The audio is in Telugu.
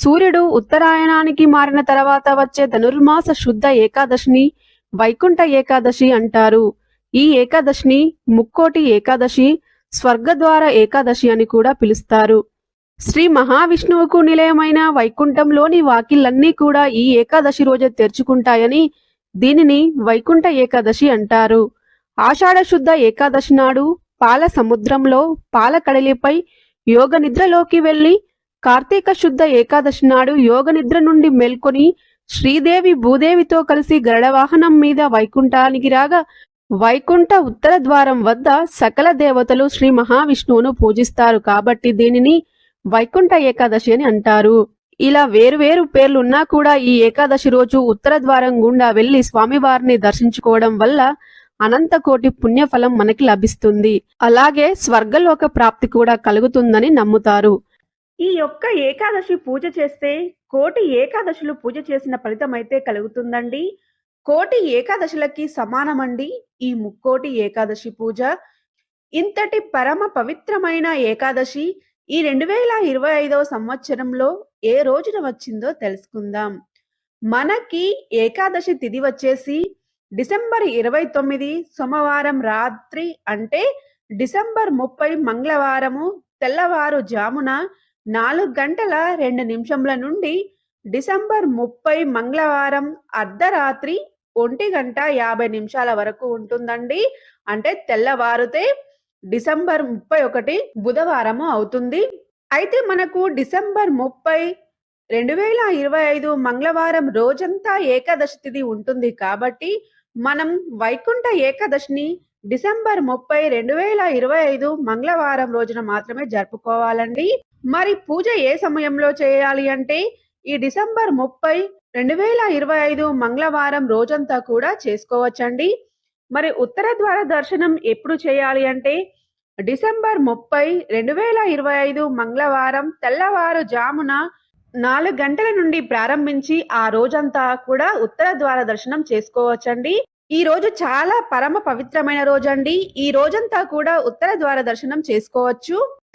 సూర్యుడు ఉత్తరాయణానికి మారిన తర్వాత వచ్చే ధనుర్మాస శుద్ధ ఏకాదశిని వైకుంఠ ఏకాదశి అంటారు. ఈ ఏకాదశిని ముక్కోటి ఏకాదశి, స్వర్గద్వార ఏకాదశి అని కూడా పిలుస్తారు. శ్రీ మహావిష్ణువుకు నిలయమైన వైకుంఠంలోని వాకిళ్లన్నీ కూడా ఈ ఏకాదశి రోజే తెరుచుకుంటాయని దీనిని వైకుంఠ ఏకాదశి అంటారు. ఆషాఢ శుద్ధ ఏకాదశి నాడు పాల సముద్రంలో పాల కడలిపై యోగ నిద్రలోకి వెళ్లి, కార్తీక శుద్ధ ఏకాదశి నాడు యోగ నిద్ర నుండి మేల్కొని శ్రీదేవి భూదేవితో కలిసి గరుడ వాహనం మీద వైకుంఠానికి రాగా, వైకుంఠ ఉత్తర ద్వారం వద్ద సకల దేవతలు శ్రీ మహావిష్ణువును పూజిస్తారు కాబట్టి దీనిని వైకుంఠ ఏకాదశి అని అంటారు. ఇలా వేరువేరు పేర్లున్నా కూడా ఈ ఏకాదశి రోజు ఉత్తర ద్వారం గుండా వెళ్లి స్వామివారిని దర్శించుకోవడం వల్ల అనంతకోటి పుణ్యఫలం మనకి లభిస్తుంది. అలాగే స్వర్గలోక ప్రాప్తి కూడా కలుగుతుందని నమ్ముతారు. ఈ యొక్క ఏకాదశి పూజ చేస్తే కోటి ఏకాదశులు పూజ చేసిన ఫలితం అయితే కలుగుతుందండి. కోటి ఏకాదశులకి సమానమండి ఈ ముక్కోటి ఏకాదశి పూజ. ఇంతటి పరమ పవిత్రమైన ఏకాదశి ఈ 2025వ సంవత్సరంలో ఏ రోజున వచ్చిందో తెలుసుకుందాం. మనకి ఏకాదశి తిథి వచ్చేసి డిసెంబర్ 29 సోమవారం రాత్రి, అంటే డిసెంబర్ 30 మంగళవారము తెల్లవారుజామున 4:02 నుండి డిసెంబర్ 30 మంగళవారం అర్ధరాత్రి 1:50 వరకు ఉంటుందండి. అంటే తెల్లవారుతే డిసెంబర్ 31 బుధవారము అవుతుంది. అయితే మనకు డిసెంబర్ 30 2025 మంగళవారం రోజంతా ఏకాదశి తిథి ఉంటుంది కాబట్టి మనం వైకుంఠ ఏకాదశిని డిసెంబర్ 30 2025 మంగళవారం రోజున మాత్రమే జరుపుకోవాలండి. మరి పూజ ఏ సమయంలో చేయాలి అంటే ఈ డిసెంబర్ 30 2025 మంగళవారం రోజంతా కూడా చేసుకోవచ్చండి. మరి ఉత్తర ద్వార దర్శనం ఎప్పుడు చేయాలి అంటే డిసెంబర్ 30 2025 మంగళవారం తెల్లవారుజామున 4 నుండి ప్రారంభించి ఆ రోజంతా కూడా ఉత్తర ద్వార దర్శనం చేసుకోవచ్చండి. ఈ రోజు చాలా పరమ పవిత్రమైన రోజండి. ఈ రోజంతా కూడా ఉత్తర ద్వార దర్శనం చేసుకోవచ్చు.